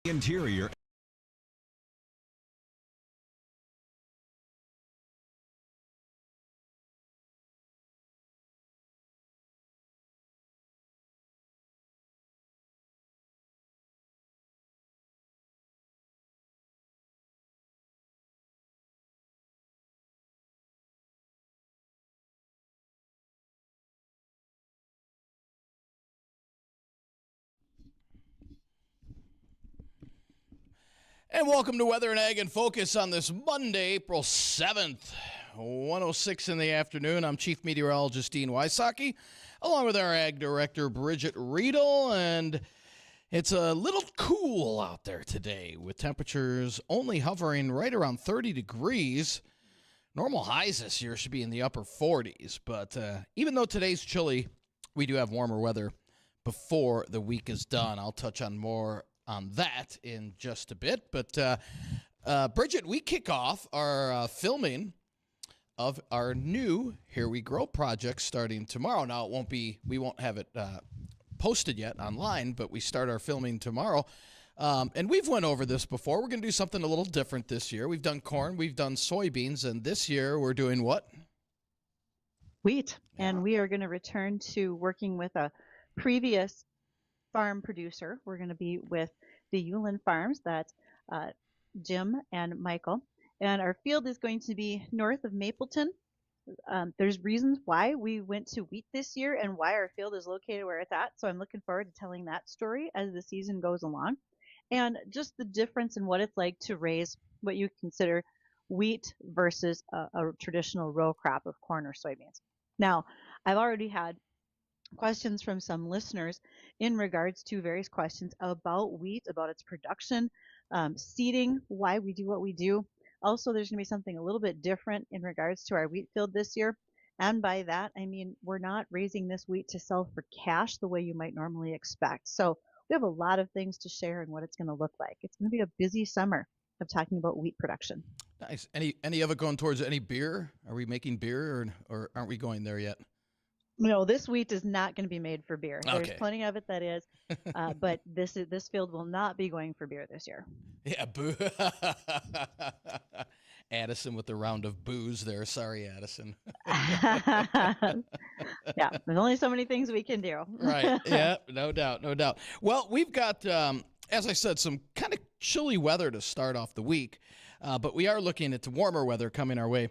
Interior. And welcome to Weather and Ag in Focus on this Monday, April 7th, 1:06 in the afternoon. I'm Chief Meteorologist Dean Wysocki, along with our Ag Director, Bridgette Readel. And it's a little cool out there today with temperatures only hovering right around 30 degrees. Normal highs this year should be in the upper 40s. But even though today's chilly, we do have warmer weather before the week is done. I'll touch on more on that in just a bit. But Bridgette, we kick off our filming of our new Here We Grow project starting tomorrow. Now, we won't have it posted yet online, but we start our filming tomorrow. And we've went over this before. We're going to do something a little different this year. We've done corn, we've done soybeans, and this year we're doing what? Wheat. And we are going to return to working with a previous farm producer. We're going to be with the Yulin Farms, that's Jim and Michael. And our field is going to be north of Mapleton. There's reasons why we went to wheat this year and why our field is located where it's at. So I'm looking forward to telling that story as the season goes along. And just the difference in what it's like to raise what you consider wheat versus a traditional row crop of corn or soybeans. Now, I've already had questions from some listeners in regards to various questions about wheat, about its production, seeding, why we do what we do. Also, there's going to be something a little bit different in regards to our wheat field this year. And by that, I mean, we're not raising this wheat to sell for cash the way you might normally expect. So we have a lot of things to share and what it's going to look like. It's going to be a busy summer of talking about wheat production. Nice. Any of it going towards any beer? Are we making beer or aren't we going there yet? No, this wheat is not going to be made for beer. Okay. There's plenty of it that is, but this field will not be going for beer this year. Yeah, boo. Addison with the round of booze there. Sorry, Addison. Yeah, there's only so many things we can do. Right. Yeah, no doubt, no doubt. Well, we've got, as I said, some kind of chilly weather to start off the week, but we are looking at the warmer weather coming our way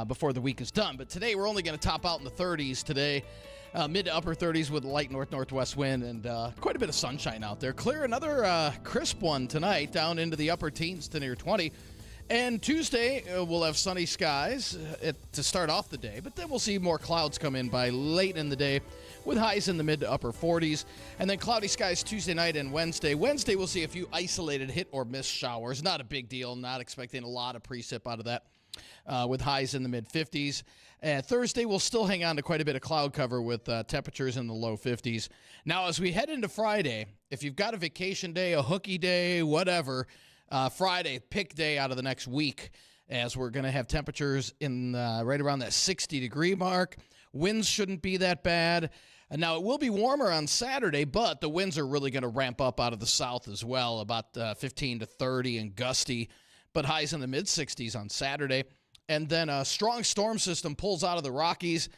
before the week is done. But today we're only going to top out in the 30s today, mid to upper 30s with a light north-northwest wind and quite a bit of sunshine out there. Clear another crisp one tonight down into the upper teens to near 20. And Tuesday we'll have sunny skies to start off the day, but then we'll see more clouds come in by late in the day with highs in the mid to upper 40s. And then cloudy skies Tuesday night and Wednesday. Wednesday we'll see a few isolated hit or miss showers. Not a big deal. Not expecting a lot of precip out of that. With highs in the mid-50s. Thursday, we'll still hang on to quite a bit of cloud cover with temperatures in the low 50s. Now, as we head into Friday, if you've got a vacation day, a hooky day, whatever, Friday, pick day out of the next week, as we're going to have temperatures in right around that 60-degree mark. Winds shouldn't be that bad. Now, it will be warmer on Saturday, but the winds are really going to ramp up out of the south as well, about 15 to 30 and gusty, but highs in the mid-60s on Saturday. And then a strong storm system pulls out of the Rockies.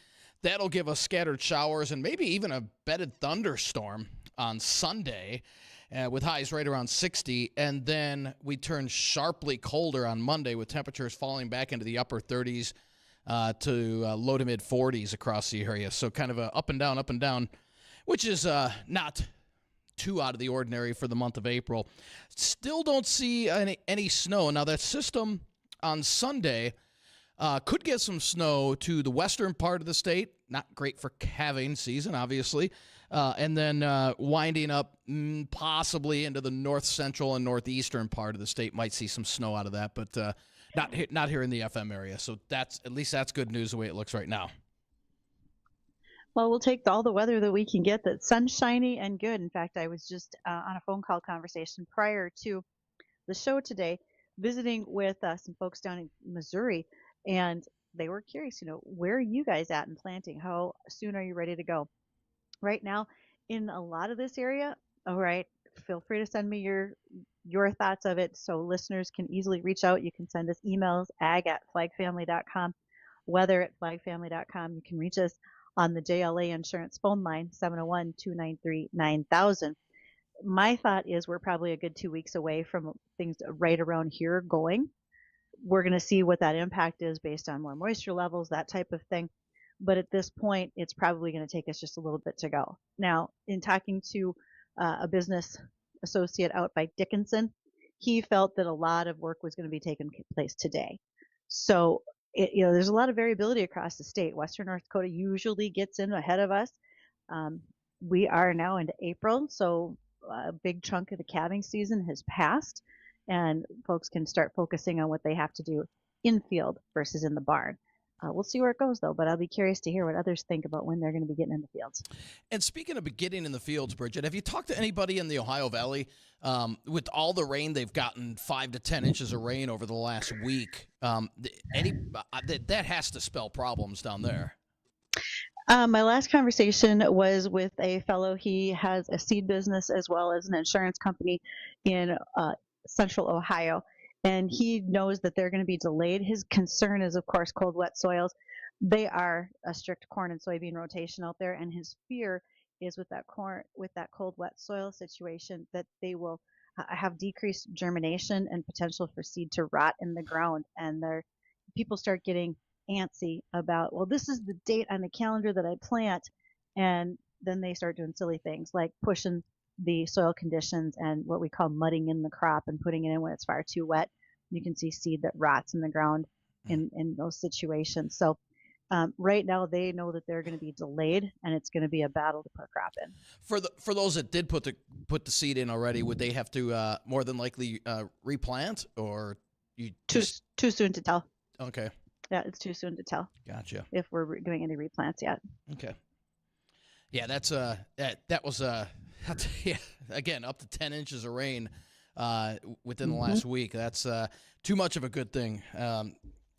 That'll give us scattered showers and maybe even a bedded thunderstorm on Sunday with highs right around 60. And then we turn sharply colder on Monday with temperatures falling back into the upper 30s to low to mid-40s across the area. So kind of a up and down, which is not too out of the ordinary for the month of April. Still don't see any snow. Now, that system on Sunday could get some snow to the western part of the state. Not great for calving season, obviously. And then winding up possibly into the north central and northeastern part of the state. Might see some snow out of that, but not here in the FM area. So at least that's good news the way it looks right now. Well, we'll take all the weather that we can get that's sunshiny and good. In fact, I was just on a phone call conversation prior to the show today, visiting with some folks down in Missouri, and they were curious, where are you guys at in planting? How soon are you ready to go? Right now, in a lot of this area, all right, feel free to send me your thoughts of it, so listeners can easily reach out. You can send us emails, ag@flagfamily.com, weather@flagfamily.com. You can reach us on the JLA Insurance phone line, 701-293-9000. My thought is we're probably a good 2 weeks away from things right around here going. We're going to see what that impact is based on more moisture levels, that type of thing. But at this point, it's probably going to take us just a little bit to go. Now, in talking to a business associate out by Dickinson, he felt that a lot of work was going to be taking place today. So, there's a lot of variability across the state. Western North Dakota usually gets in ahead of us. We are now into April, so a big chunk of the calving season has passed, and folks can start focusing on what they have to do in field versus in the barn. We'll see where it goes, though, but I'll be curious to hear what others think about when they're going to be getting in the fields. And speaking of getting in the fields, Bridgette, have you talked to anybody in the Ohio Valley? With all the rain, they've gotten 5 to 10 inches of rain over the last week. That has to spell problems down there. My last conversation was with a fellow. He has a seed business as well as an insurance company in central Ohio, and he knows that they're going to be delayed. His concern is, of course, cold, wet soils. They are a strict corn and soybean rotation out there, and his fear is with that cold, wet soil situation that they will have decreased germination and potential for seed to rot in the ground. And people start getting antsy about, well, this is the date on the calendar that I plant, and then they start doing silly things like pushing the soil conditions and what we call mudding in the crop and putting it in when it's far too wet. You can see seed that rots in the ground in those situations. So right now they know that they're going to be delayed, and it's going to be a battle to put crop in. For those that did put the seed in already, would they have to more than likely replant, or too soon to tell? Okay. Yeah, it's too soon to tell. Gotcha. If we're doing any replants yet. Okay. Yeah, that was yeah, again, up to 10 inches of rain within the last week. That's too much of a good thing.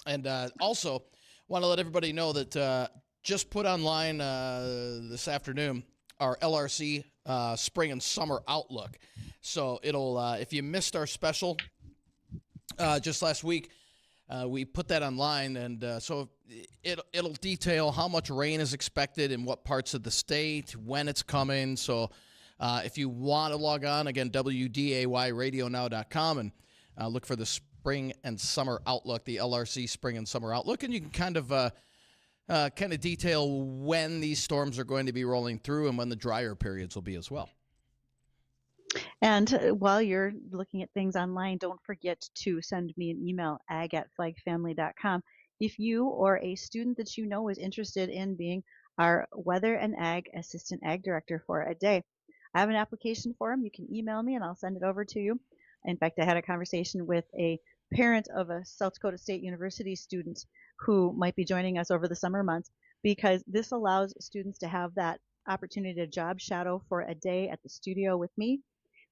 And also want to let everybody know that just put online this afternoon our LRC spring and summer outlook. So it'll if you missed our special just last week, we put that online, and so it'll detail how much rain is expected in what parts of the state, when it's coming. So if you want to log on, again, WDAYradionow.com, and look for the spring and summer outlook, the LRC spring and summer outlook, and you can kind of detail when these storms are going to be rolling through and when the drier periods will be as well. And while you're looking at things online, don't forget to send me an email, ag@flagfamily.com, if you or a student that you know is interested in being our Weather and Ag Assistant Ag Director for a day. I have an application form. You can email me and I'll send it over to you. In fact, I had a conversation with a parent of a South Dakota State University student who might be joining us over the summer months, because this allows students to have that opportunity to job shadow for a day at the studio with me.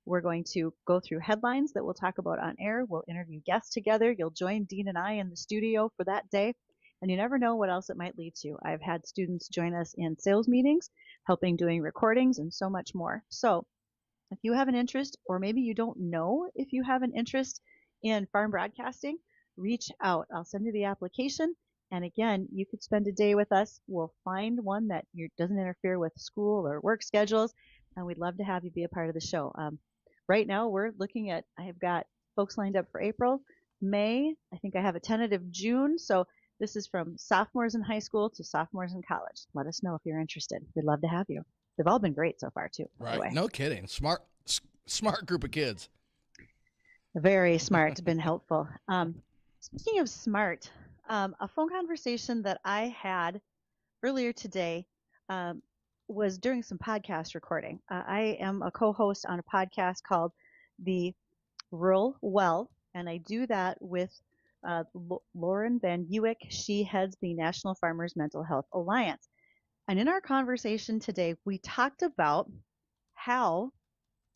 We're going to go through headlines that we'll talk about on air. We'll interview guests together. You'll join Dean and I in the studio for that day, and you never know what else it might lead to. I've had students join us in sales meetings, helping doing recordings, and so much more. So if you have an interest, or maybe you don't know if you have an interest in farm broadcasting, reach out. I'll send you the application. And again, you could spend a day with us. We'll find one that doesn't interfere with school or work schedules, and we'd love to have you be a part of the show. Right now, we're looking at, I've got folks lined up for April, May. I think I have a tentative June. So this is from sophomores in high school to sophomores in college. Let us know if you're interested. We'd love to have you. They've all been great so far, too. Right. No kidding. Smart group of kids. Very smart. It's been helpful. Speaking of smart, a phone conversation that I had earlier today was during some podcast recording. I am a co-host on a podcast called The Rural Well, and I do that with Lauren Van Uwick. She heads the National Farmers Mental Health Alliance. And in our conversation today, we talked about how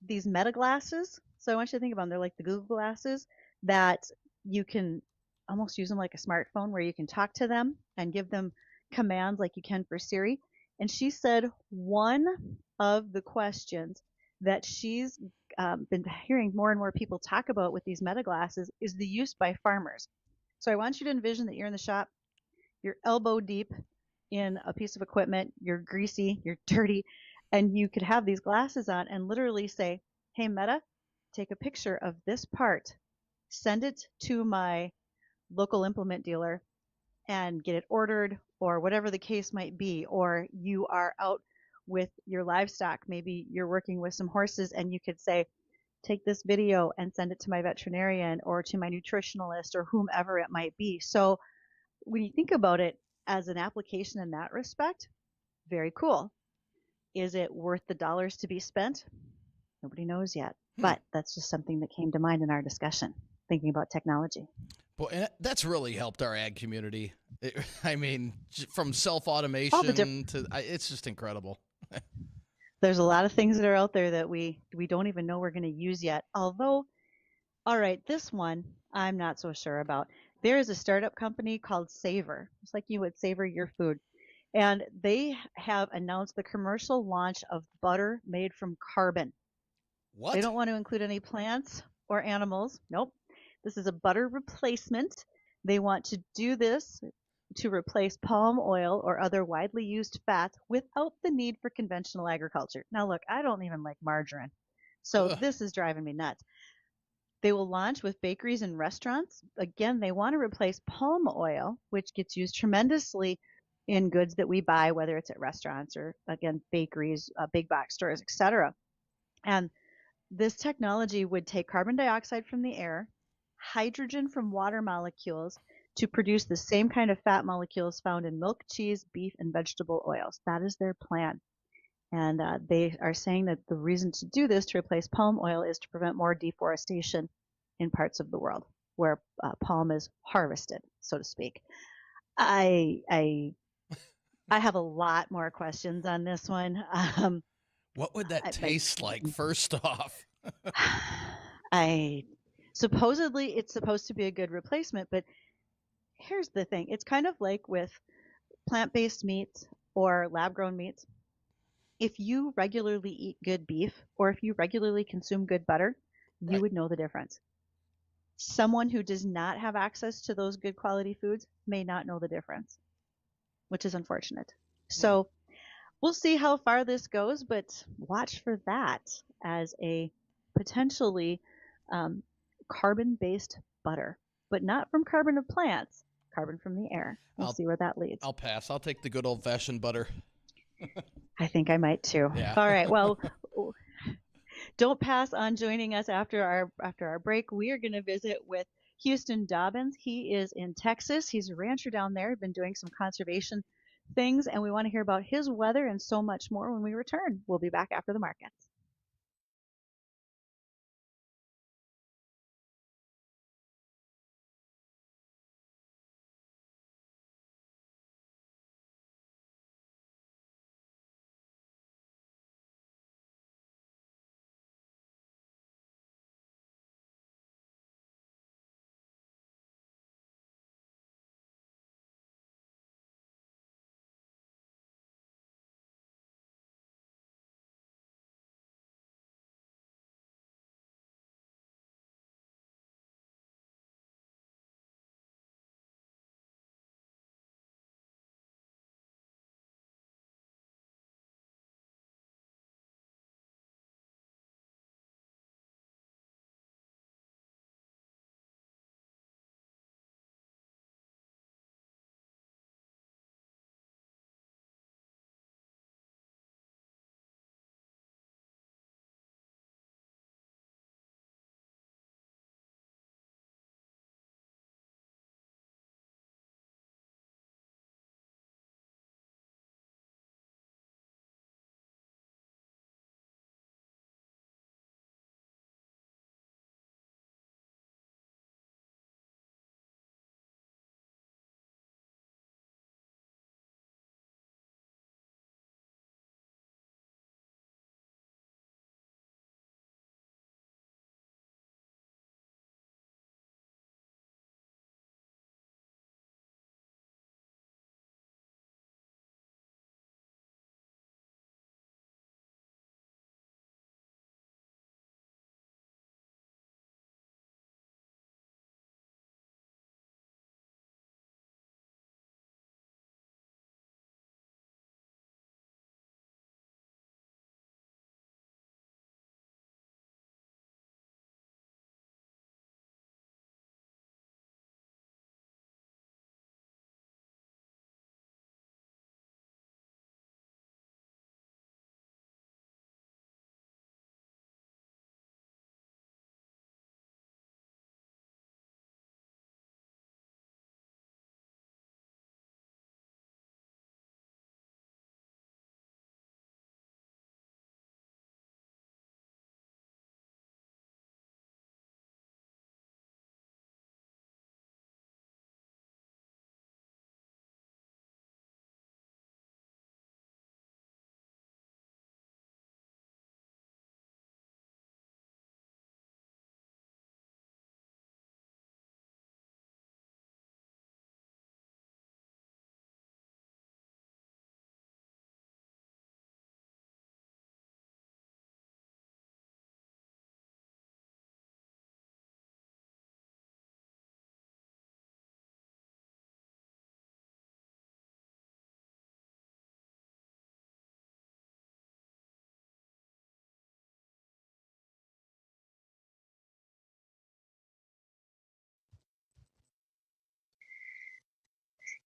these meta glasses, so I want you to think about them, they're like the Google glasses that you can almost use them like a smartphone, where you can talk to them and give them commands like you can for Siri. And she said one of the questions that she's been hearing more and more people talk about with these meta glasses is the use by farmers. So I want you to envision that you're in the shop, you're elbow deep in a piece of equipment, you're greasy, you're dirty, and you could have these glasses on and literally say, hey, Meta, take a picture of this part, send it to my local implement dealer and get it ordered, or whatever the case might be. Or you are out with your livestock, maybe you're working with some horses, and you could say, take this video and send it to my veterinarian or to my nutritionalist or whomever it might be. So when you think about it as an application in that respect, very cool. Is it worth the dollars to be spent? Nobody knows yet, but that's just something that came to mind in our discussion, thinking about technology. Boy, and that's really helped our ag community. I mean, from self-automation to, it's just incredible. There's a lot of things that are out there that we don't even know we're going to use yet. Although, all right, this one I'm not so sure about. There is a startup company called Savor, just like you would savor your food. And they have announced the commercial launch of butter made from carbon. What? They don't want to include any plants or animals. Nope. This is a butter replacement. They want to do this to replace palm oil or other widely used fats without the need for conventional agriculture. Now, look, I don't even like margarine, so this is driving me nuts. They will launch with bakeries and restaurants. Again, they want to replace palm oil, which gets used tremendously in goods that we buy, whether it's at restaurants or, again, bakeries, big box stores, etc. And this technology would take carbon dioxide from the air, hydrogen from water molecules to produce the same kind of fat molecules found in milk, cheese, beef, and vegetable oils. That is their plan. And they are saying that the reason to do this, to replace palm oil, is to prevent more deforestation in parts of the world where palm is harvested, so to speak. I have a lot more questions on this one. What would that taste like, first off? Supposedly it's supposed to be a good replacement, but here's the thing. It's kind of like with plant-based meats or lab-grown meats. If you regularly eat good beef or if you regularly consume good butter, you would know the difference. Someone who does not have access to those good quality foods may not know the difference, which is unfortunate. So we'll see how far this goes, but watch for that as a potentially carbon-based butter, but not from carbon of plants, carbon from the air. We'll see where that leads. I'll pass. I'll take the good old-fashioned butter. I think I might too. Yeah. All right. Well, don't pass on joining us after our break. We are going to visit with Houston Dobbins. He is in Texas. He's a rancher down there, been doing some conservation things, and we want to hear about his weather and so much more when we return. We'll be back after the markets.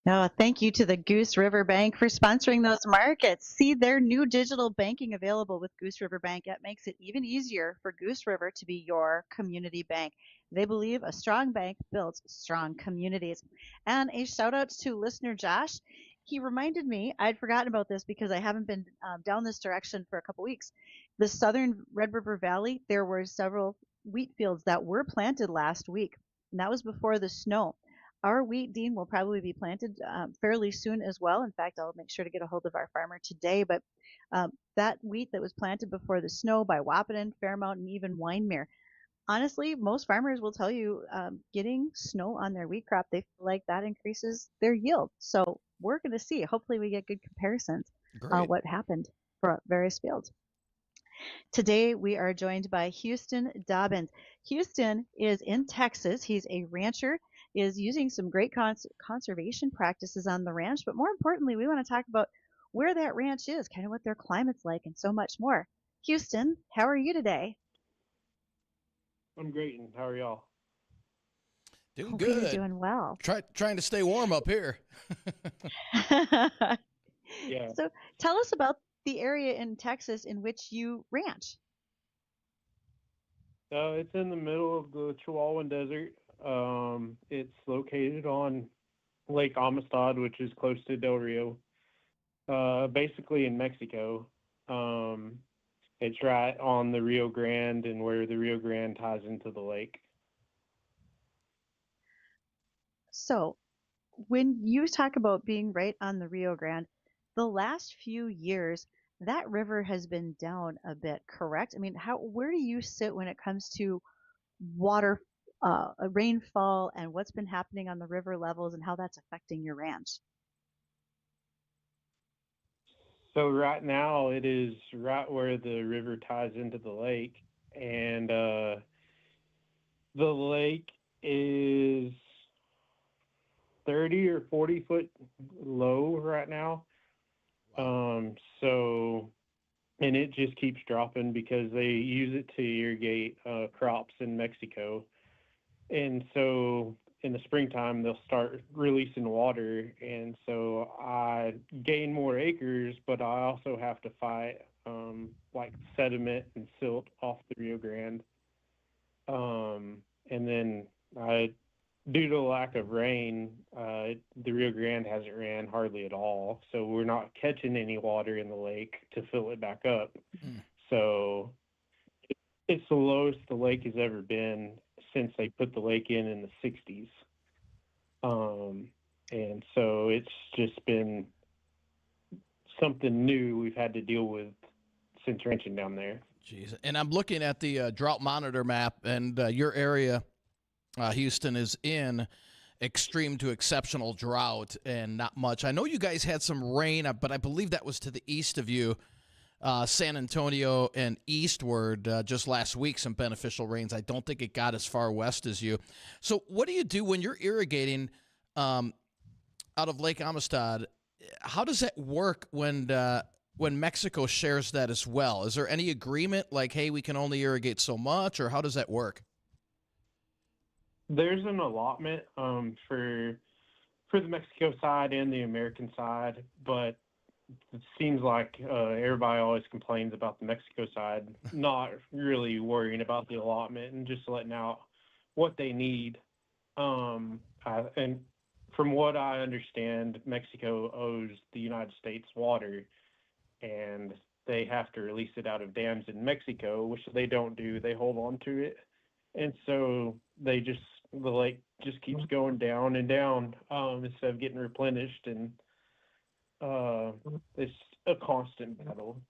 Oh, thank you to the Goose River Bank for sponsoring those markets. See their new digital banking available with Goose River Bank. It makes it even easier for Goose River to be your community bank. They believe a strong bank builds strong communities. And a shout out to listener Josh. He reminded me, I'd forgotten about this because I haven't been down this direction for a couple weeks. The southern Red River Valley, there were several wheat fields that were planted last week, and that was before the snow. Our wheat, Dean, will probably be planted fairly soon as well. In fact, I'll make sure to get a hold of our farmer today. But that wheat that was planted before the snow by Wahpeton, Fairmount, and even Winemere, honestly, most farmers will tell you getting snow on their wheat crop, they feel like that increases their yield. So we're going to see. Hopefully, we get good comparisons Great. what happened for various fields. Today, we are joined by Houston Dobbins. Houston is in Texas. He's a rancher, is using some great conservation practices on the ranch. But more importantly, we want to talk about where that ranch is, kind of what their climate's like, and so much more. Houston, how are you today? I'm great, and how are y'all? Doing We are good. doing well. Trying to stay warm up here. Yeah, So tell us about the area in Texas in which you ranch. it's in the middle of the Chihuahuan Desert. It's located on Lake Amistad, which is close to Del Rio, basically in Mexico. Um, it's right on the Rio Grande and where the Rio Grande ties into the lake. So when you talk about being right on the Rio Grande, the last few years, that river has been down a bit, correct? I mean, where do you sit when it comes to water, rainfall, and what's been happening on the river levels and how that's affecting your ranch? So right now, it is right where the river ties into the lake, and the lake is 30 or 40 foot low right now. So, and it just keeps dropping because they use it to irrigate crops in Mexico. And so in the springtime, they'll start releasing water. And so I gain more acres, but I also have to fight like sediment and silt off the Rio Grande. And then due to the lack of rain, the Rio Grande hasn't ran hardly at all. So we're not catching any water in the lake to fill it back up. Mm. So it's the lowest the lake has ever been since they put the lake in the 60s. And so it's just been something new we've had to deal with since ranching down there. Jeez. And I'm looking at the drought monitor map, and your area, Houston, is in extreme to exceptional drought and not much. I know you guys had some rain, but I believe that was to the east of you, San Antonio and eastward just last week, some beneficial rains. I don't think it got as far west as you. So what do you do when you're irrigating out of Lake Amistad? How does that work when Mexico shares that as well? Is there any agreement like, hey, we can only irrigate so much, or how does that work? There's an allotment for the Mexico side and the American side, but it seems like everybody always complains about the Mexico side, not really worrying about the allotment and just letting out what they need. And from what I understand, Mexico owes the United States water, and they have to release it out of dams in Mexico, which they don't do. They hold on to it. And so the lake just keeps going down and down instead of getting replenished. And it's a constant battle.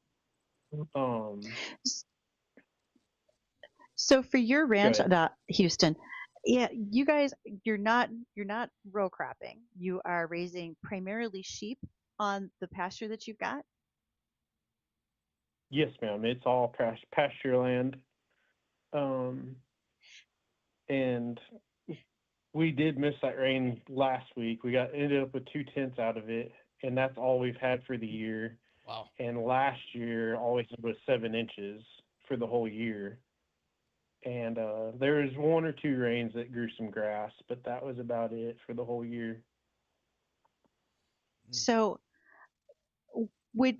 So for your ranch, Good. Houston, yeah, you guys, you're not row cropping. You are raising primarily sheep on the pasture that you've got. Yes, ma'am. It's all pasture land. Um, and we did miss that rain last week. We ended up with 2/10 out of it, and that's all we've had for the year. Wow. And last year, all we had was 7 inches for the whole year. And there was 1 or 2 rains that grew some grass, but that was about it for the whole year. So when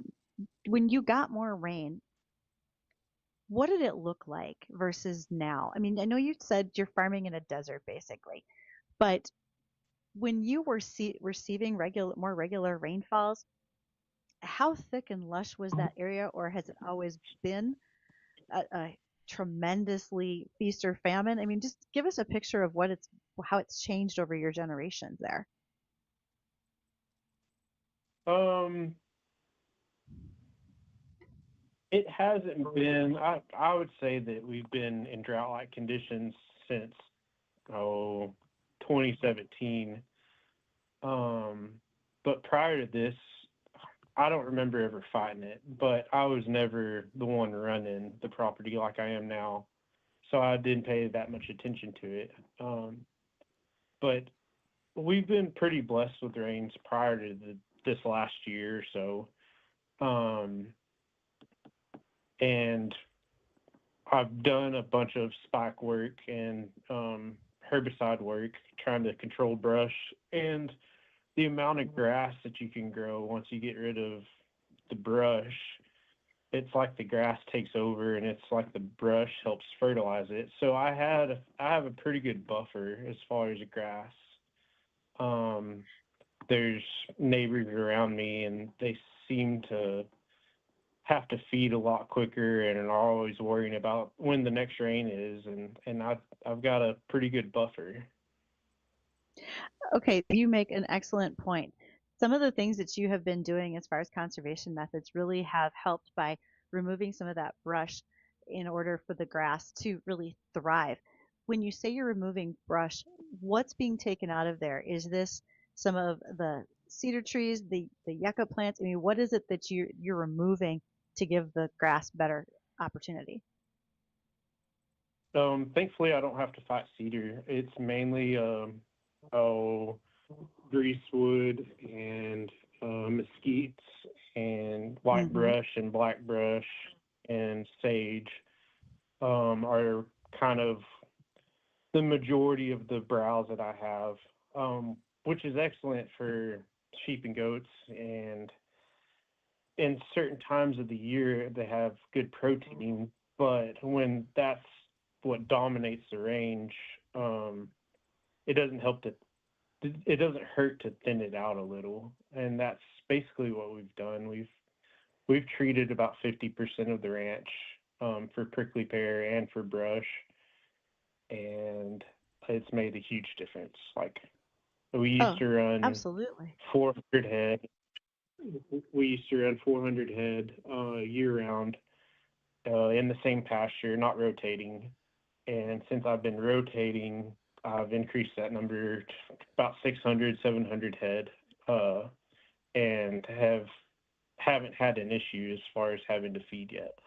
when you got more rain, what did it look like versus now? I mean, I know you said you're farming in a desert basically, but when you were receiving more regular rainfalls, how thick and lush was that area, or has it always been a tremendously feast or famine? I mean, just give us a picture of how it's changed over your generations there. Um, it hasn't been. I would say that we've been in drought-like conditions since 2017. Um, but prior to this, I don't remember ever fighting it. But I was never the one running the property like I am now, so I didn't pay that much attention to it. But we've been pretty blessed with rains prior to this last year or so. Um, and I've done a bunch of spike work and herbicide work trying to control brush, and the amount of grass that you can grow once you get rid of the brush, it's like the grass takes over and it's like the brush helps fertilize it. So I have a pretty good buffer as far as the grass. Um, there's neighbors around me and they seem to have to feed a lot quicker and are always worrying about when the next rain is, and I've got a pretty good buffer. Okay, you make an excellent point. Some of the things that you have been doing as far as conservation methods really have helped by removing some of that brush in order for the grass to really thrive. When you say you're removing brush, what's being taken out of there? Is this some of the cedar trees, the yucca plants? I mean, what is it that you're removing to give the grass better opportunity? Thankfully, I don't have to fight cedar. It's mainly oh greasewood and mesquites and white Mm-hmm. brush and black brush and sage are kind of the majority of the browse that I have, which is excellent for sheep and goats. And in certain times of the year, they have good protein. But when that's what dominates the range, it doesn't help to it doesn't hurt to thin it out a little, and that's basically what we've done. We've treated about 50% of the ranch for prickly pear and for brush, and it's made a huge difference. Like we used Oh, to run absolutely. 400 head. We used to run 400 head year round in the same pasture, not rotating. And since I've been rotating, I've increased that number to about 600, 700 head, and haven't had an issue as far as having to feed yet.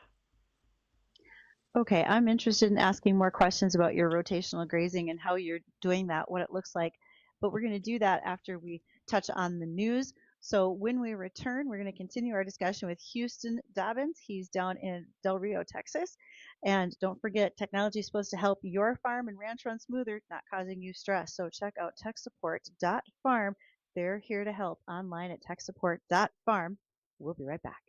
Okay, I'm interested in asking more questions about your rotational grazing and how you're doing that, what it looks like. But we're going to do that after we touch on the news. So when we return, we're going to continue our discussion with Houston Dobbins. He's down in Del Rio, Texas. And don't forget, technology is supposed to help your farm and ranch run smoother, not causing you stress. So check out techsupport.farm. They're here to help online at techsupport.farm. We'll be right back.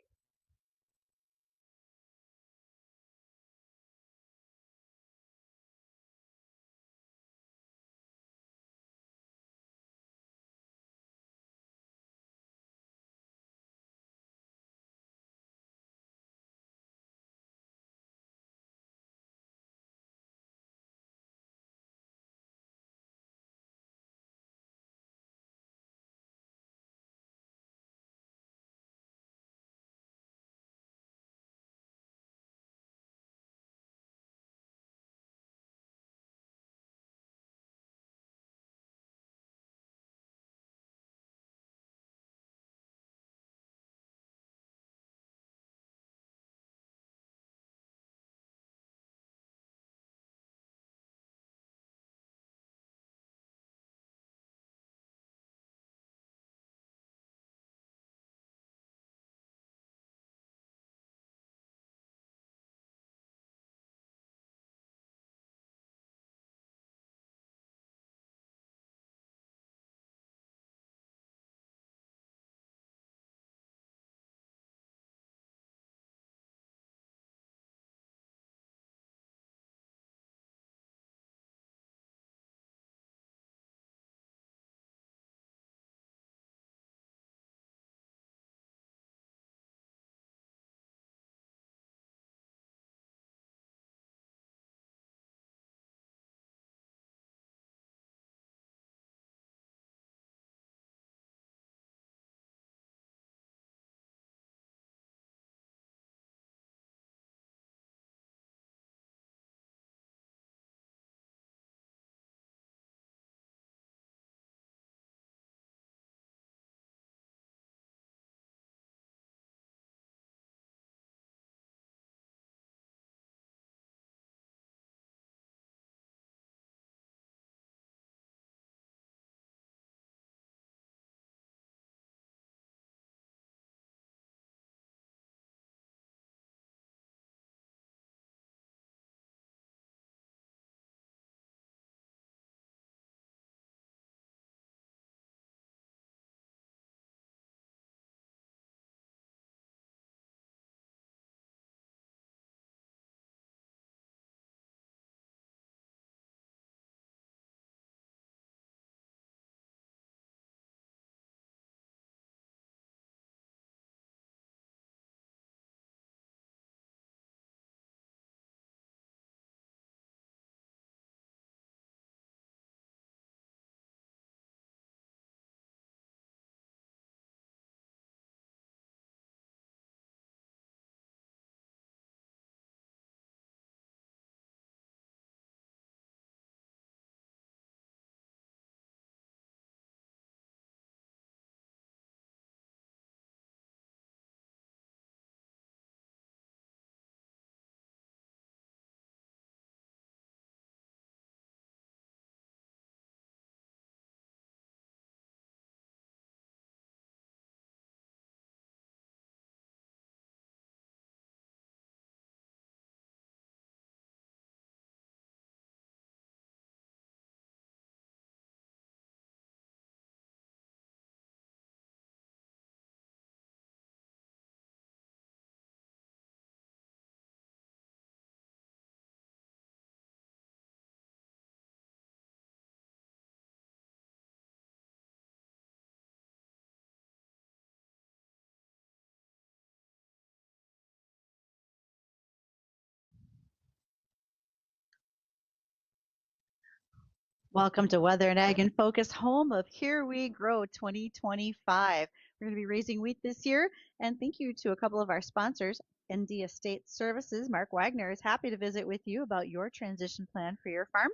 Welcome to Weather and Ag in Focus, home of Here We Grow 2025. We're going to be raising wheat this year, and thank you to a couple of our sponsors. ND Estate Services, Mark Wagner is happy to visit with you about your transition plan for your farm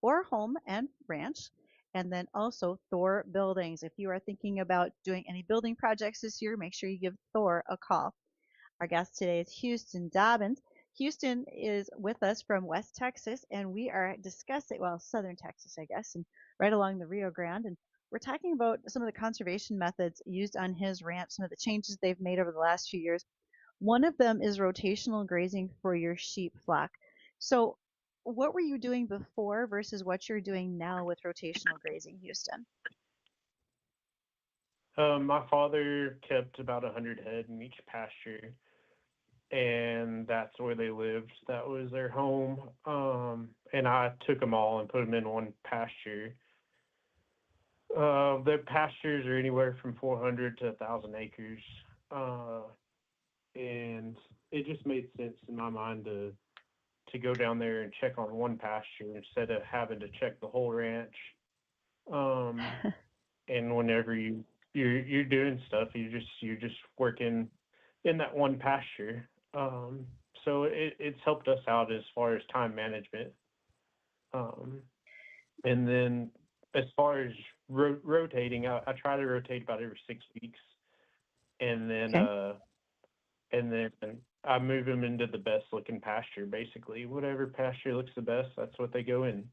or home and ranch. And then also Thor Buildings. If you are thinking about doing any building projects this year, make sure you give Thor a call. Our guest today is Houston Dobbins. Houston is with us from West Texas, and we are discussing, well, Southern Texas, I guess, and right along the Rio Grande. And we're talking about some of the conservation methods used on his ranch, some of the changes they've made over the last few years. One of them is rotational grazing for your sheep flock. So, what were you doing before versus what you're doing now with rotational grazing, Houston? My father kept about 100 head in each pasture, and that's where they lived. That was their home. And I took them all and put them in one pasture. The pastures are anywhere from 400 to 1,000 acres. And it just made sense in my mind to go down there and check on one pasture instead of having to check the whole ranch. And whenever you're doing stuff, you're just working in that one pasture. So it's helped us out as far as time management. And then as far as rotating, I try to rotate about every 6 weeks, and then Okay. and then I move them into the best looking pasture. Basically, whatever pasture looks the best, that's what they go in.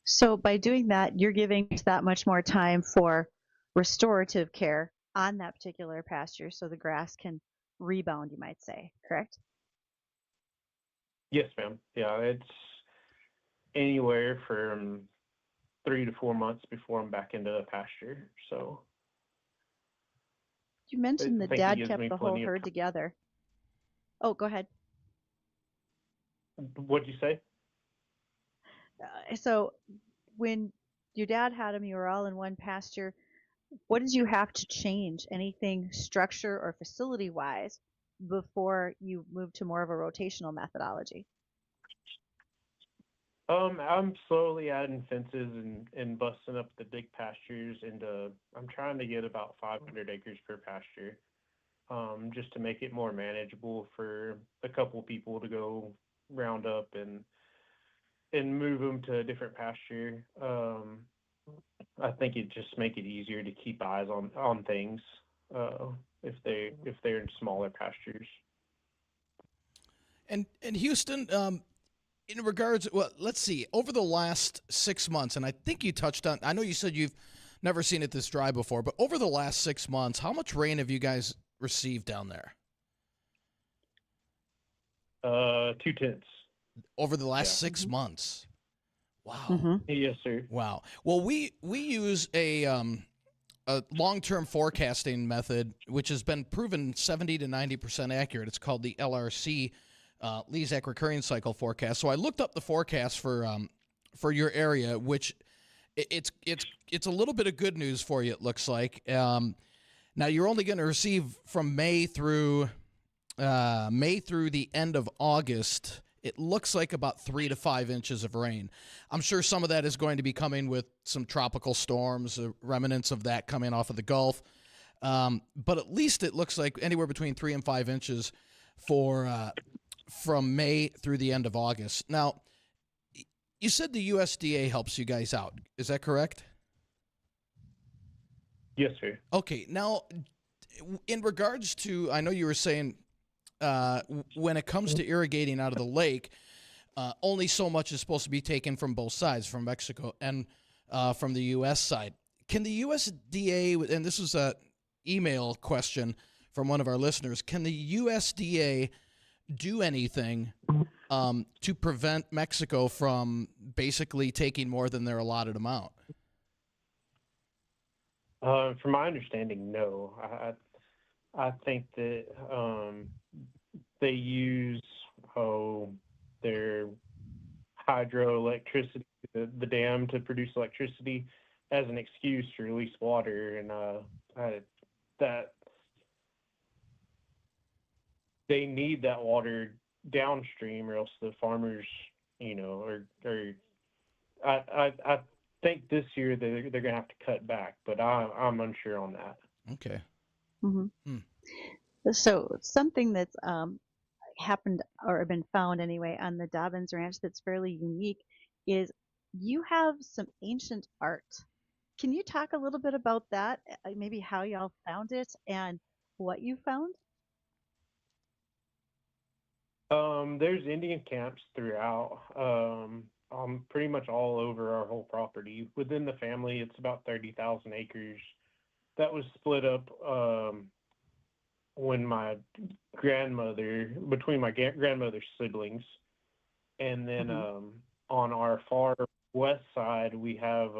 So by doing that, you're giving that much more time for restorative care on that particular pasture so the grass can rebound, you might say, correct? Yes, ma'am. Yeah, it's anywhere from 3 to 4 months before I'm back into the pasture. So You I mentioned the think it dad gives kept me the whole plenty of herd time. together. Oh, go ahead. What'd you say? So when your dad had them, you were all in one pasture. What did you have to change? Anything structure or facility wise before you moved to more of a rotational methodology? I'm slowly adding fences and busting up the big pastures into. I'm trying to get about 500 acres per pasture, just to make it more manageable for a couple people to go round up and move them to a different pasture. I think it just make it easier to keep eyes on things if they're in smaller pastures. And Houston, in regards, well, let's see, over the last 6 months, and I think you touched on, I know you said you've never seen it this dry before, but over the last 6 months, how much rain have you guys received down there? 2 tenths. Over the last Yeah. 6 months. Wow. Mm-hmm. Yes, sir. Wow. Well, we use a long-term forecasting method, which has been proven 70 to 90% accurate. It's called the LRC, Lees-Ack Recurring Cycle Forecast. So I looked up the forecast for your area, which it's a little bit of good news for you. It looks like. Now you're only going to receive from May through the end of August. It looks like about 3 to 5 inches of rain. I'm sure some of that is going to be coming with some tropical storms, remnants of that coming off of the Gulf. But at least it looks like anywhere between 3 and 5 inches for from May through the end of August. Now, you said the USDA helps you guys out. Is that correct? Yes, sir. Okay. Now, in regards to, I know you were saying when it comes to irrigating out of the lake, only so much is supposed to be taken from both sides, from Mexico and from the U.S. side. Can the USDA, and this is an email question from one of our listeners, can the USDA do anything to prevent Mexico from basically taking more than their allotted amount? From my understanding, no. I think that they use their hydroelectricity, the dam to produce electricity, as an excuse to release water, and that they need that water downstream, or else the farmers, are I think this year they're going to have to cut back, but I'm unsure on that. Okay. Hmm. Hmm. So something that's happened or been found anyway on the Dobbins Ranch that's fairly unique is you have some ancient art. Can you talk a little bit about that? Maybe how y'all found it and what you found? There's Indian camps throughout, pretty much all over our whole property. Within the family, it's about 30,000 acres. That was split up when my grandmother, between my grandmother's siblings, and then Hmm. on our far west side, we have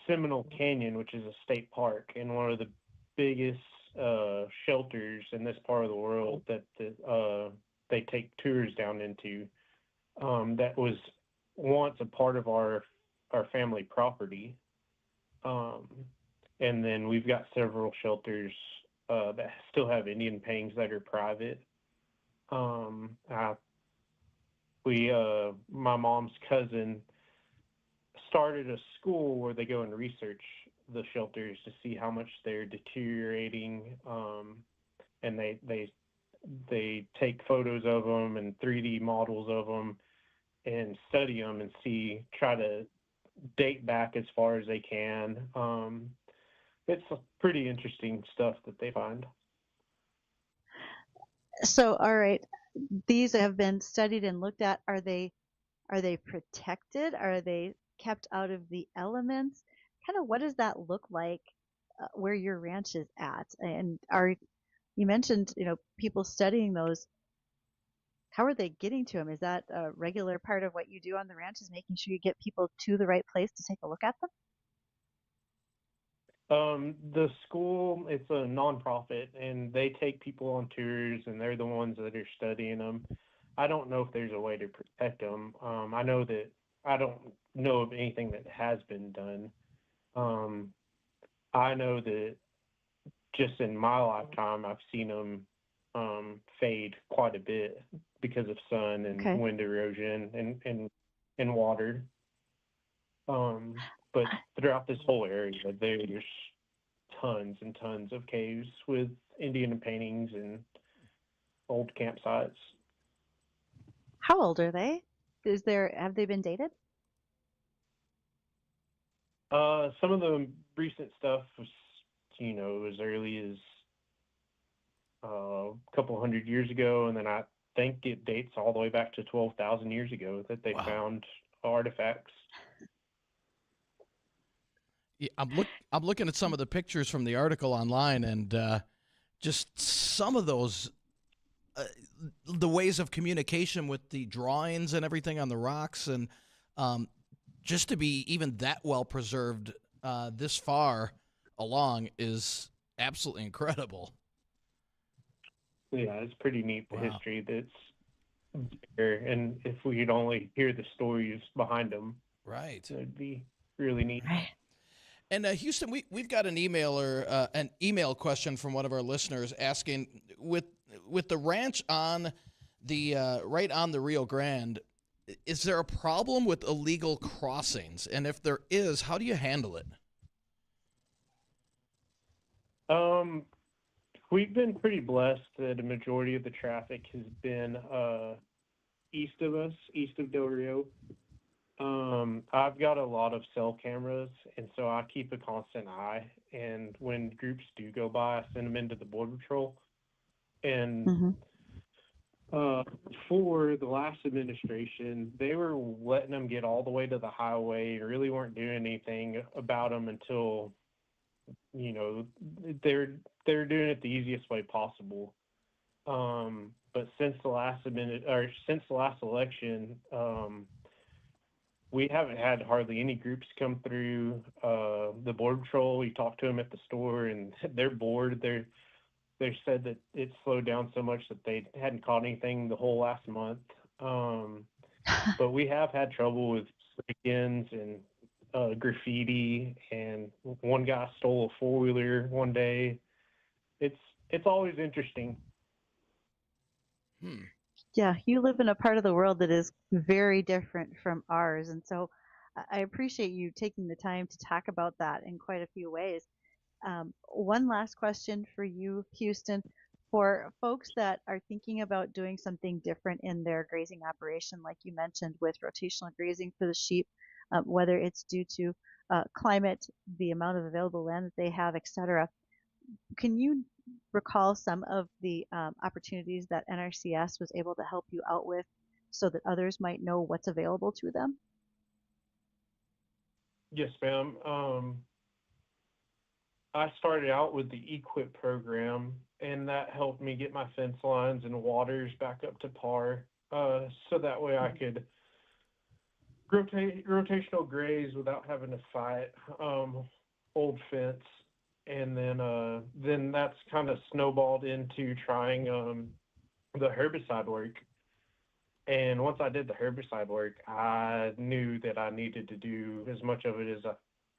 Seminole Canyon, which is a state park and one of the biggest shelters in this part of the world that they take tours down into. That was once a part of our family property, um, and then we've got several shelters that still have Indian paintings that are private. Um, I, my mom's cousin started a school where they go and research the shelters to see how much they're deteriorating, and they take photos of them and 3D models of them and study them and try to date back as far as they can. It's pretty interesting stuff that they find. So, all right, these have been studied and looked at. Are they protected? Are they kept out of the elements? Kind of what does that look like where your ranch is at? And are you mentioned, people studying those. How are they getting to them? Is that a regular part of what you do on the ranch? Is making sure you get people to the right place to take a look at them? The school, it's a nonprofit, and they take people on tours, and they're the ones that are studying them. I don't know if there's a way to protect them. I know that I don't know of anything that has been done. Um, I know that just in my lifetime, I've seen them fade quite a bit because of sun and Okay. wind erosion and water. But throughout this whole area, there's tons and tons of caves with Indian paintings and old campsites. How old are they? Have they been dated? Some of the recent stuff was, as early as a couple hundred years ago, and then I think it dates all the way back to 12,000 years ago that they Wow. found artifacts. Yeah, I'm looking at some of the pictures from the article online, and just some of those uh, the ways of communication with the drawings and everything on the rocks, and um, just to be even that well preserved this far along is absolutely incredible. Yeah, it's pretty neat, the Wow. history that's there. And if we could only hear the stories behind them, Right. it'd be really neat. Right. And Houston, we've got an email question from one of our listeners asking with the ranch on the right on the Rio Grande, is there a problem with illegal crossings? And if there is, how do you handle it? Um, we've been pretty blessed that a majority of the traffic has been east of us, east of Del Rio. I've got a lot of cell cameras, and so I keep a constant eye. And when groups do go by, I send them into the Border Patrol. And Hmm. for the last administration, they were letting them get all the way to the highway and really weren't doing anything about them until, you know, they're doing it the easiest way possible. But since the last election, we haven't had hardly any groups come through the Border Patrol. We talked to them at the store, and they're bored. They said that it slowed down so much that they hadn't caught anything the whole last month. But we have had trouble with break-ins and graffiti, and one guy stole a four-wheeler one day. It's always interesting. Hmm. Yeah, you live in a part of the world that is very different from ours. And so I appreciate you taking the time to talk about that in quite a few ways. One last question for you, Houston. For folks that are thinking about doing something different in their grazing operation, like you mentioned with rotational grazing for the sheep, whether it's due to climate, the amount of available land that they have, etc., can you recall some of the opportunities that NRCS was able to help you out with so that others might know what's available to them? Yes, ma'am. I started out with the EQIP program, and that helped me get my fence lines and waters back up to par, so that way I could rotational graze without having to fight old fence. And then that's kind of snowballed into trying the herbicide work. And once I did the herbicide work, I knew that I needed to do as much of it as I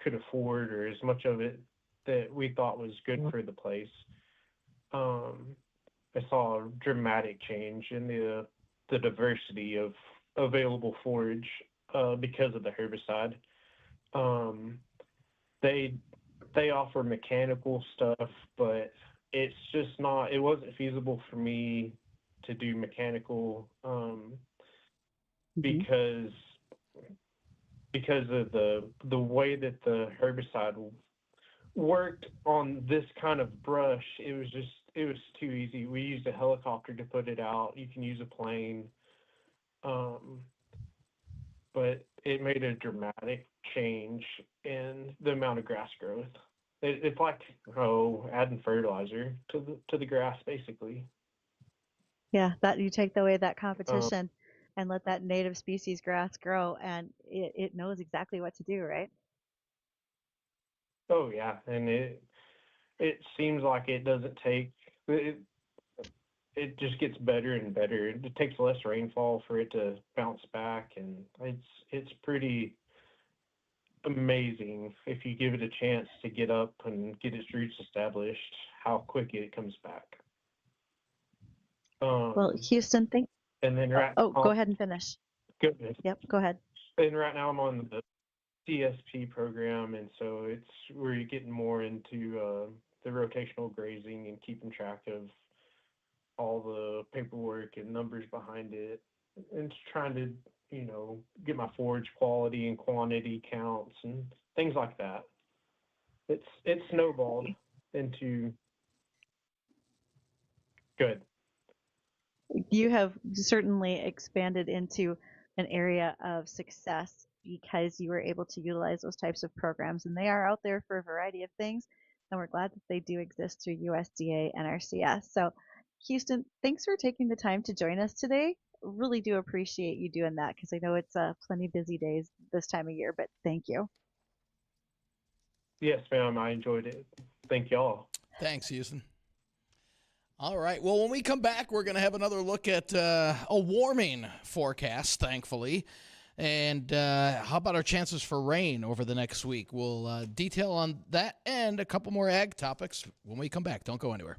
could afford, or as much of it that we thought was good for the place. I saw a dramatic change in the diversity of available forage because of the herbicide. Um, they they offer mechanical stuff, but it's just not. It wasn't feasible for me to do mechanical Mm-hmm. because of the way that the herbicide worked on this kind of brush. It was too easy. We used a helicopter to put it out. You can use a plane, um, but it made a dramatic change in the amount of grass growth. It's like adding fertilizer to the grass basically. Yeah, that you take away that Um, competition and let that native species grass grow, and it knows exactly what to do, right? oh yeah, and it seems like it doesn't take it. It just gets better and better. It takes less rainfall for it to bounce back, and it's pretty amazing if you give it a chance to get up and get its roots established, how quick it comes back. Well, Um, Houston, think. and then Oh, go ahead and finish. good. Yep, go ahead. And right now I'm on the CSP program, and so we're getting more into the rotational grazing and keeping track of all the paperwork and numbers behind it, and just trying to get my forage quality and quantity counts and things like that. It's snowballed into good. You have certainly expanded into an area of success because you were able to utilize those types of programs, and they are out there for a variety of things, and we're glad that they do exist through USDA and RCS. So, Houston, thanks for taking the time to join us today. Really do appreciate you doing that because I know it's plenty busy days this time of year, but thank you. Yes, ma'am. I enjoyed it. Thank y'all. Thanks, Houston. All right. Well, when we come back, we're going to have another look at a warming forecast, thankfully. And how about our chances for rain over the next week? We'll detail on that and a couple more ag topics when we come back. Don't go anywhere.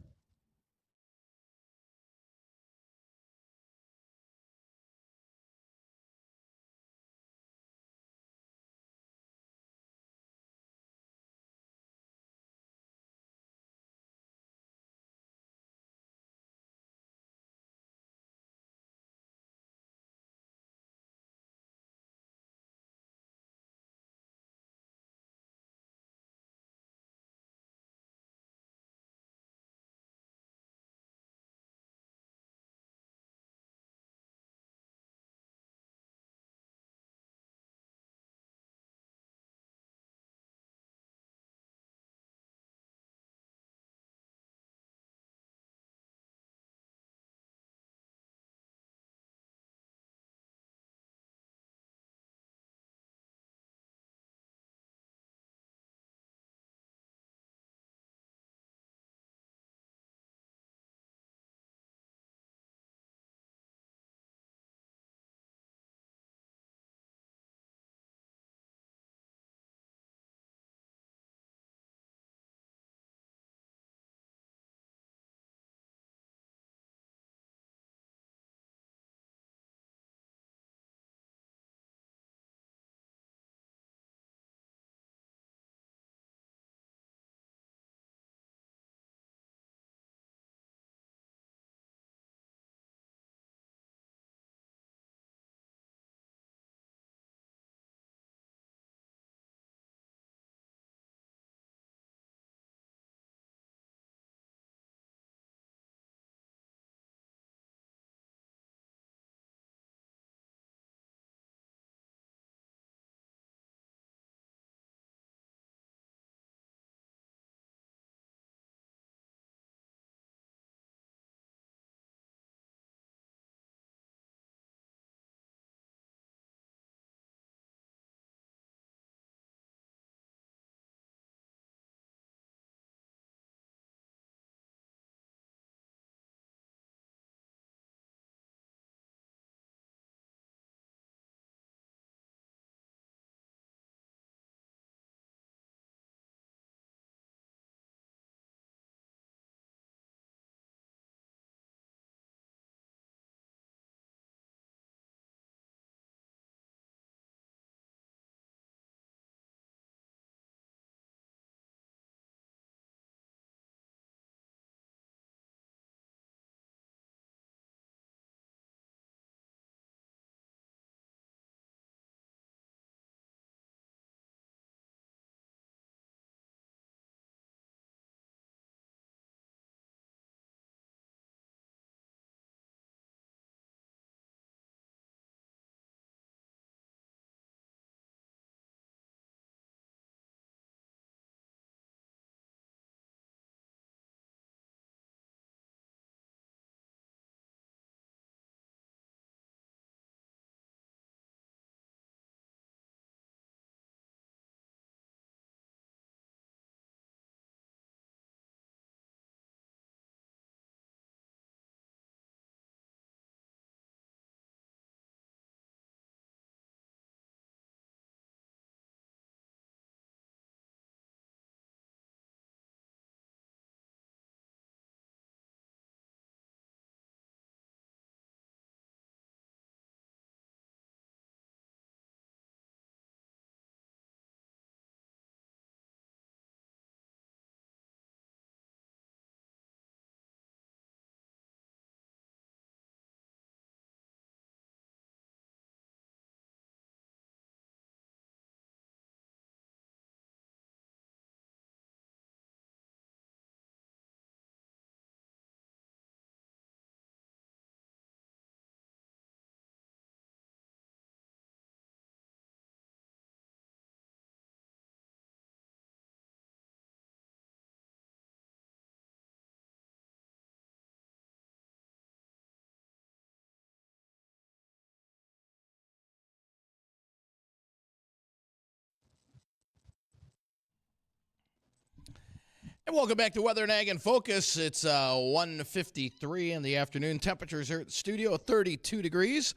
And welcome back to Weather and Ag in Focus. It's 1:53 in the afternoon. Temperatures here at the studio, 32 degrees.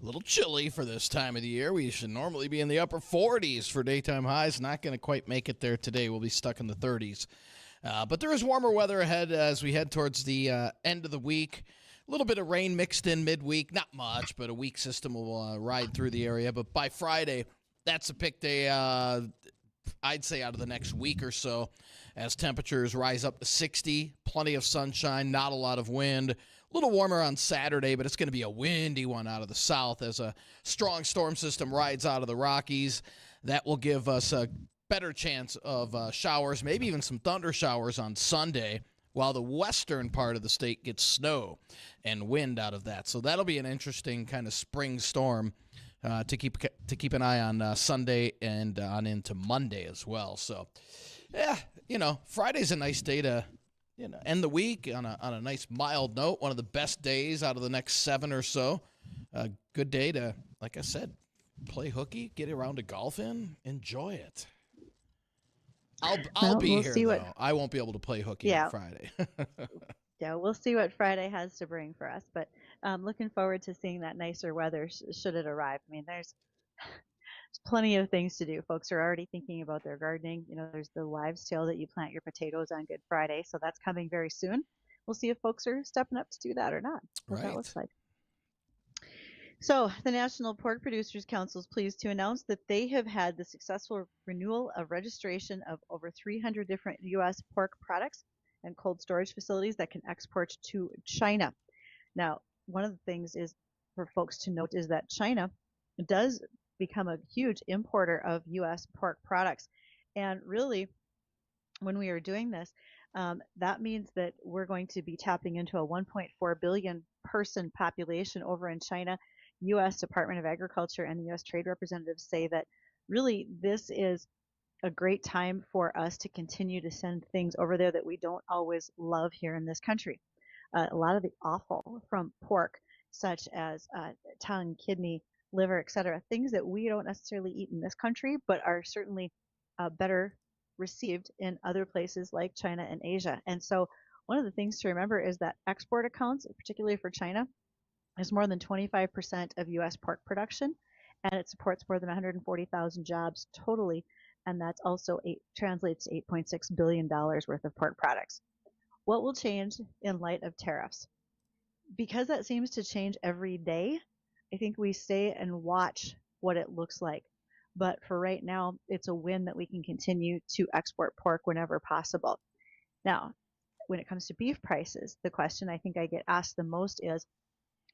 A little chilly for this time of the year. We should normally be in the upper 40s for daytime highs. Not going to quite make it there today. We'll be stuck in the 30s. But there is warmer weather ahead as we head towards the end of the week. A little bit of rain mixed in midweek. Not much, but a weak system will ride through the area. But by Friday, that's a pick day, I'd say, out of the next week or so, as temperatures rise up to 60, plenty of sunshine, not a lot of wind. A little warmer on Saturday, but it's going to be a windy one out of the south as a strong storm system rides out of the Rockies. That will give us a better chance of showers, maybe even some thunder showers on Sunday, while the western part of the state gets snow and wind out of that. So that'll be an interesting kind of spring storm to keep an eye on Sunday and on into Monday as well. So, yeah, Friday's a nice day to end the week on a nice mild note. One of the best days out of the next 7 or so. A good day to, like I said, play hooky, get around to golfing, enjoy it. I'll be here though. I won't be able to play hooky on Friday. Yeah, we'll see what Friday has to bring for us, but looking forward to seeing that nicer weather should it arrive. I mean, there's plenty of things to do. Folks are already thinking about their gardening. There's the wives' tale that you plant your potatoes on Good Friday, so that's coming very soon. We'll see if folks are stepping up to do that or not, what that looks like. So the National Pork Producers Council is pleased to announce that they have had the successful renewal of registration of over 300 different U.S. pork products and cold storage facilities that can export to China. Now, one of the things is for folks to note is that China does become a huge importer of U.S. pork products. And really, when we are doing this, that means that we're going to be tapping into a 1.4 billion person population over in China. U.S. Department of Agriculture and the U.S. Trade Representatives say that really this is a great time for us to continue to send things over there that we don't always love here in this country. A lot of the offal from pork, such as tongue, kidney, liver, etc., things that we don't necessarily eat in this country, but are certainly better received in other places like China and Asia. And so one of the things to remember is that export accounts, particularly for China, is more than 25% of U.S. pork production, and it supports more than 140,000 jobs totally, and that's also translates to $8.6 billion worth of pork products. What will change in light of tariffs? Because that seems to change every day, I think we stay and watch what it looks like. But for right now, it's a win that we can continue to export pork whenever possible. Now, when it comes to beef prices, the question I think I get asked the most is,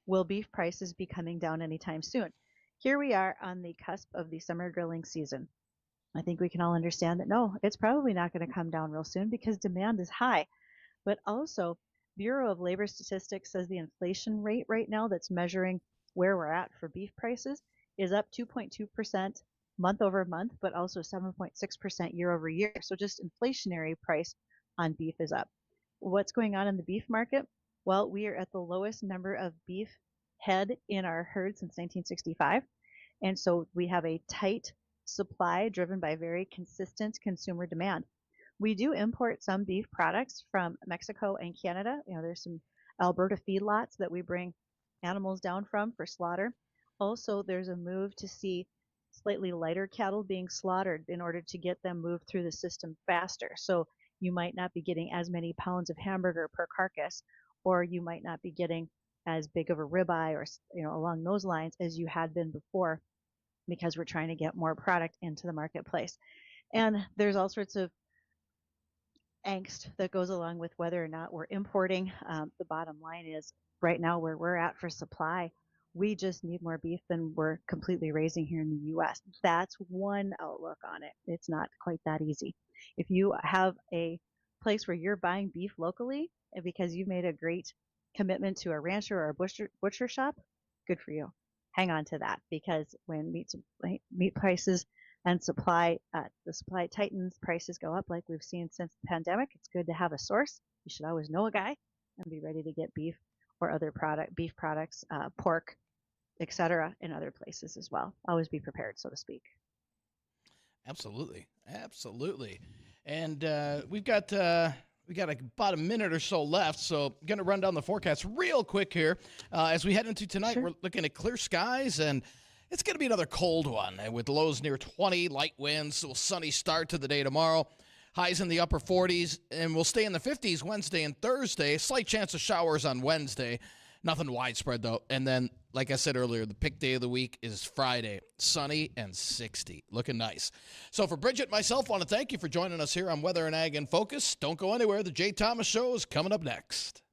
will beef prices be coming down anytime soon? Here we are on the cusp of the summer grilling season. I think we can all understand that no, it's probably not going to come down real soon because demand is high. But also, Bureau of Labor Statistics says the inflation rate right now that's measuring where we're at for beef prices is up 2.2% month over month, but also 7.6% year over year. So just inflationary price on beef is up. What's going on in the beef market? Well, we are at the lowest number of beef head in our herd since 1965. And so we have a tight supply driven by very consistent consumer demand. We do import some beef products from Mexico and Canada. There's some Alberta feedlots that we bring animals down from for slaughter. Also, there's a move to see slightly lighter cattle being slaughtered in order to get them moved through the system faster. So you might not be getting as many pounds of hamburger per carcass, or you might not be getting as big of a ribeye or along those lines as you had been before, because we're trying to get more product into the marketplace. And there's all sorts of angst that goes along with whether or not we're importing. The bottom line is right now where we're at for supply, we just need more beef than we're completely raising here in the U.S. That's one outlook on it. It's not quite that easy. If you have a place where you're buying beef locally because you've made a great commitment to a rancher or a butcher shop, good for you. Hang on to that, because when meat prices and the supply tightens, prices go up like we've seen since the pandemic. It's good to have a source. You should always know a guy and be ready to get beef or other beef products, pork, etc., in other places as well. Always be prepared, so to speak. Absolutely. And we got about a minute or so left, so I'm going to run down the forecast real quick here. As we head into tonight, Sure. we're looking at clear skies, and it's going to be another cold one with lows near 20, light winds, so a sunny start to the day tomorrow. Highs in the upper 40s, and we'll stay in the 50s Wednesday and Thursday. Slight chance of showers on Wednesday. Nothing widespread, though. And then, like I said earlier, the pick day of the week is Friday. Sunny and 60. Looking nice. So for Bridgette, myself, want to thank you for joining us here on Weather and Ag in Focus. Don't go anywhere. The Jay Thomas Show is coming up next.